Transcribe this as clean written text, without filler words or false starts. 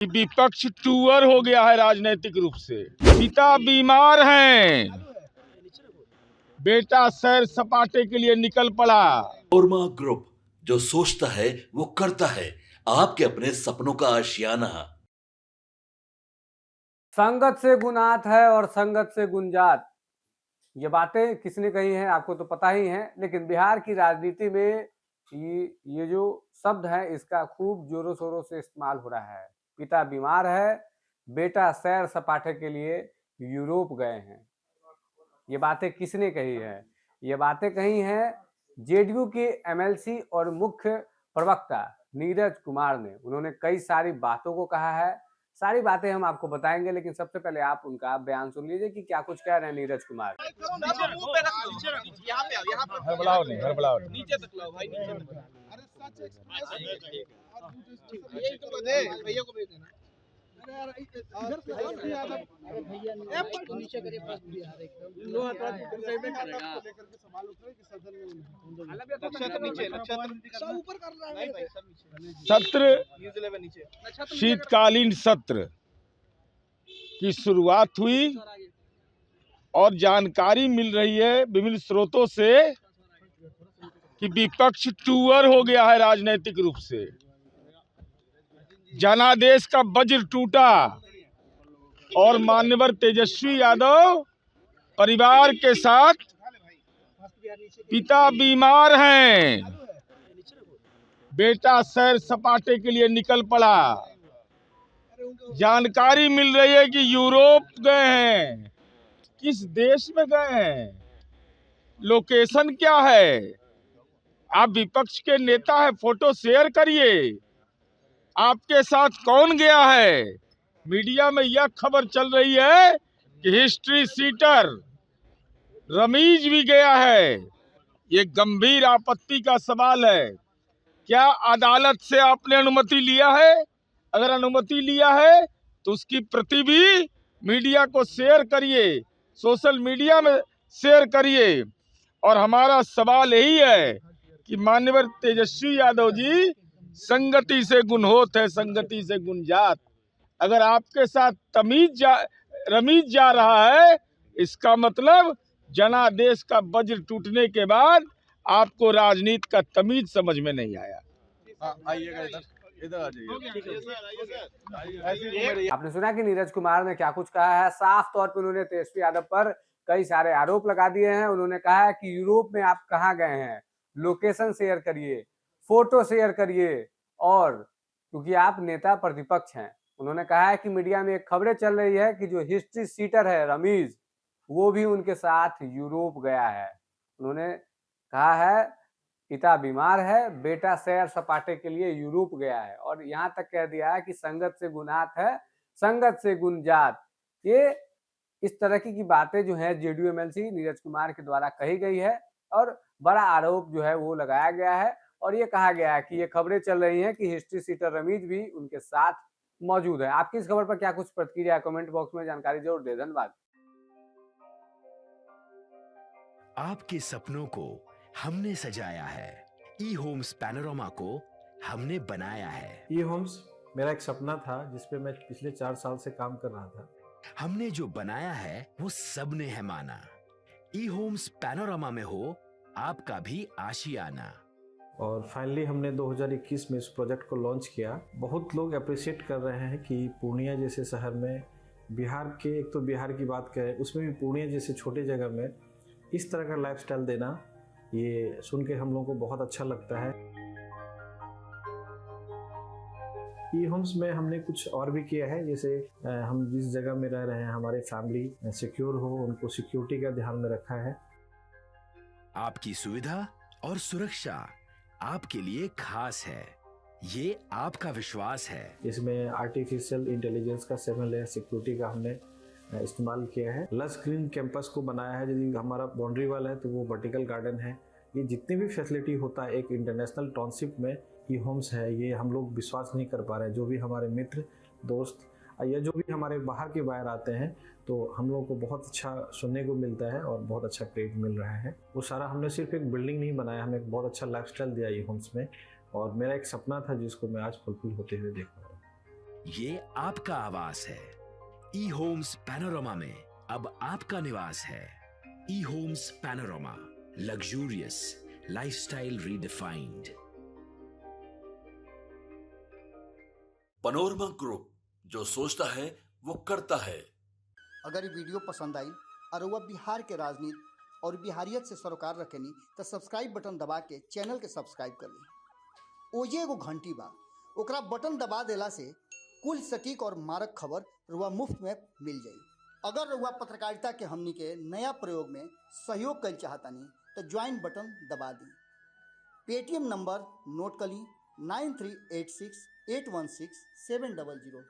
विपक्ष टूअर हो गया है राजनीतिक रूप से। पिता बीमार हैं, बेटा सैर सपाटे के लिए निकल पड़ा। ओरमा ग्रुप, जो सोचता है वो करता है। आपके अपने सपनों का आशियाना। संगत से गुनात है और संगत से गुंजात, ये बातें किसने कही हैं आपको तो पता ही है। लेकिन बिहार की राजनीति में ये जो शब्द है इसका खूब जोरों शोरों से इस्तेमाल हो रहा है। पिता बीमार है, बेटा सैर सपाटे के लिए यूरोप गए हैं। ये बातें किसने कही है? ये बातें कही हैं जेडीयू के एमएलसी और मुख्य प्रवक्ता नीरज कुमार ने। उन्होंने कई सारी बातों को कहा है, सारी बातें हम आपको बताएंगे, लेकिन सबसे पहले आप उनका बयान सुन लीजिए कि क्या कुछ कह रहे हैं नीरज कुमार। हड़बड़ाओ नहीं, हड़बड़ाओ नहीं। नीचे तक लाओ भाई, नीचे तक लाओ। अरे सच एक्सप्रेस यही तो दे भैया को भेज देना। अरे यार इधर से अरे भैया नीचे करिए बस बिहार एकदम लो हाथ सही में करेगा लेकर के सवाल उठ रहे कि सदन में नक्षत्र नीचे नक्षत्र सब ऊपर कर रहा है। नहीं भाई सब नीचे सत्र न्यूज़ 11 नीचे शीतकालीन सत्र की शुरुआत हुई और जानकारी मिल रही है विभिन्न स्रोतों से कि विपक्ष टूअर हो गया है राजनीतिक रूप से। जनादेश का वज्र टूटा और मान्यवर तेजस्वी यादव परिवार के साथ, पिता बीमार हैं, बेटा सैर सपाटे के लिए निकल पड़ा। जानकारी मिल रही है कि यूरोप गए हैं। किस देश में गए हैं, लोकेशन क्या है? आप विपक्ष के नेता है, फोटो शेयर करिए। आपके साथ कौन गया है? मीडिया में यह खबर चल रही है कि हिस्ट्री सीटर रमीज भी गया है। ये गंभीर आपत्ति का सवाल है। क्या अदालत से आपने अनुमति लिया है? अगर अनुमति लिया है तो उसकी प्रति भी मीडिया को शेयर करिए, सोशल मीडिया में शेयर करिए। और हमारा सवाल यही है कि माननीय तेजस्वी यादव जी, संगति से गुण होत है, संगति से गुण जात। अगर आपके साथ रमीज जा रहा है, इसका मतलब जनादेश का वज्र टूटने के बाद आपको राजनीति का तमीज समझ में नहीं आया। आइएगा इधर आ जाइए। आपने सुना कि नीरज कुमार ने क्या कुछ कहा है। साफ तौर पर उन्होंने तेजस्वी यादव पर कई सारे आरोप लगा दिए हैं। उन्होंने कहा है कि यूरोप में आप कहाँ गए हैं, लोकेशन शेयर करिए, फोटो शेयर करिए। और क्योंकि आप नेता प्रतिपक्ष हैं, उन्होंने कहा है कि मीडिया में एक खबरें चल रही है कि जो हिस्ट्री सीटर है रमीज, वो भी उनके साथ यूरोप गया है। उन्होंने कहा है पिता बीमार है, बेटा सैर सपाटे के लिए यूरोप गया है। और यहाँ तक कह दिया है कि संगत से गुनात है, संगत से गुंजात। ये इस तरह की बातें जो है जेडीयू एमएलसी नीरज कुमार के द्वारा कही गई है और बड़ा आरोप जो है वो लगाया गया है। और ये कहा गया है कि ये खबरें चल रही हैं कि हिस्ट्री सीटर रमीज भी उनके साथ मौजूद है। आपकी इस खबर पर क्या कुछ प्रतिक्रिया है? कमेंट बॉक्स में जानकारी जरूर दे। धन्यवाद। आपके सपनों को हमने सजाया है, ई होम्स पैनोरमा को हमने बनाया है। ई होम्स मेरा एक सपना था जिसपे मैं पिछले 4 साल से काम कर रहा था। हमने जो बनाया है वो सबने है माना। ई होम्स पैनोरमा में हो आपका भी आशियाना। और फाइनली हमने 2021 में इस प्रोजेक्ट को लॉन्च किया। बहुत लोग अप्रिशिएट कर रहे हैं कि पूर्णिया जैसे शहर में, बिहार के, एक तो बिहार की बात करें उसमें भी पूर्णिया जैसे छोटे जगह में इस तरह का लाइफस्टाइल देना, ये सुन के हम लोगों को बहुत अच्छा लगता है। ई होम्स में हमने कुछ और भी किया है, जैसे हम जिस जगह में रह रहे हैं हमारे फैमिली सिक्योर हो, उनको सिक्योरिटी का ध्यान में रखा है। आपकी सुविधा और सुरक्षा आपके लिए खास है, ये आपका विश्वास है। इसमें आर्टिफिशियल इंटेलिजेंस का 7 लेयर सिक्योरिटी का हमने इस्तेमाल किया है। लस ग्रीन कैंपस को बनाया है। यदि हमारा बाउंड्री वाल है तो वो वर्टिकल गार्डन है। ये जितनी भी फैसिलिटी होता है एक इंटरनेशनल टाउनशिप में ई होम्स है, ये हम लोग विश्वास नहीं कर पा रहे हैं। जो भी हमारे मित्र दोस्त या जो भी हमारे बाहर के बाहर आते हैं तो हम लोगों को बहुत अच्छा सुनने को मिलता है और बहुत अच्छा क्रेडिट मिल रहा है। वो सारा हमने सिर्फ एक बिल्डिंग नहीं बनाया, हमें एक बहुत अच्छा लाइफस्टाइल दिया ई होम्स में। और मेरा एक सपना था जिसको मैं आज फुलफिल होते हुए देख रहा हूँ। ये आपका आवास है। ई होम्स पैनोरामा में अब आपका निवास है। E homes Panorama, luxurious lifestyle redefined. Panorama group, जो सोचता है वो करता है। अगर ये वीडियो पसंद आई और वह बिहार के राजनीति और बिहारियत से सरोकार रखेनी तो सब्सक्राइब बटन दबा के चैनल के सब्सक्राइब कर ली। ओजे एगो घंटी बा, ओकरा बटन दबा देला से कुल सटीक और मारक खबर रुआ मुफ्त में मिल जाई। अगर रुआ पत्रकारिता के हमनी के नया प्रयोग में सहयोग कर चाहतानी तो ज्वाइन बटन दबा दी। पेटीएम नंबर नोट कर ली 9386816700।